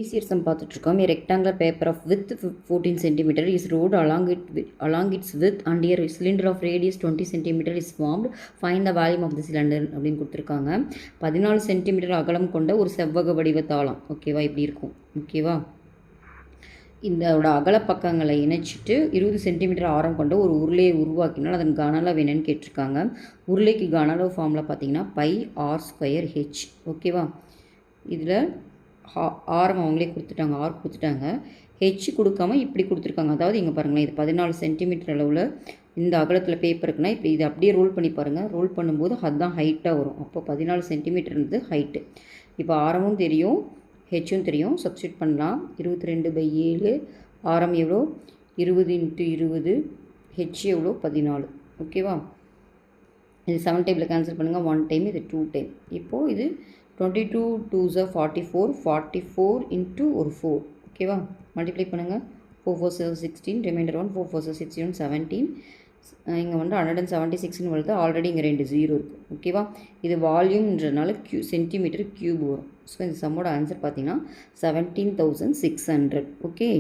Easier sum பார்த்துட்ருக்கோம். A rectangular paper of width 14 cm is rolled along its width and a cylinder of radius 20 cm is formed. Find the volume of the cylinder அப்படின்னு கொடுத்துருக்காங்க. 14 centimetre அகலம் கொண்ட ஒரு செவ்வக வடிவ தாளம். ஓகேவா, இப்படி இருக்கும். ஓகேவா, இதோட அகல பக்கங்களை இணைச்சிட்டு 20 சென்டிமீட்டர் ஆரம் கொண்ட ஒரு உருளையை உருவாக்கினால் அதன் கன அளவு என்னன்னு கேட்டிருக்காங்க. உருளைக்கு கன அளவு ஃபார்முலா பார்த்தீங்கன்னா πr²h. ஓகேவா, இதில் ஆரம் அவங்களே கொடுத்துட்டாங்க, ஆர் கொடுத்துட்டாங்க, ஹெச் கொடுக்காம இப்படி கொடுத்துருக்காங்க. அதாவது இங்கே பாருங்களேன், இது 14 சென்டிமீட்டர் அளவில் இந்த அகலத்தில் பேப்பர் இருக்குன்னா இப்போ இது அப்படியே ரோல் பண்ணி பாருங்கள். ரோல் பண்ணும்போது அதுதான் ஹைட்டாக வரும். அப்போ 14 சென்டிமீட்டர்ன்றது ஹைட்டு. இப்போ ஆரமும் தெரியும், ஹெச்சும் தெரியும். சப்ஸ்டியூட் பண்ணலாம். 22/7 ஆரம் எவ்வளோ 20 × 20, ஹெச் எவ்வளோ 14. ஓகேவா, இது 7 டைமில் கேன்சல் பண்ணுங்கள். 1 டைம், இது 2 டைம். இப்போது இது 22 2s 44, 44 × ஒரு 4. ஓகேவா, மல்டிப்ளை பண்ணுங்கள். 4 4 7 16, ரிமைண்டர் 1, 4 4 16 17. இங்கே வந்து 176ன்னு வருது. ஆல்ரெடி இங்கே 2 0 இருக்குது. ஓகேவா, இது வால்யூம்ன்றதுனால சென்டிமீட்டர் க்யூப் வரும். ஸோ இந்த சம்மோட ஆன்சர் பார்த்தீங்கன்னா 17,600. ஓகே.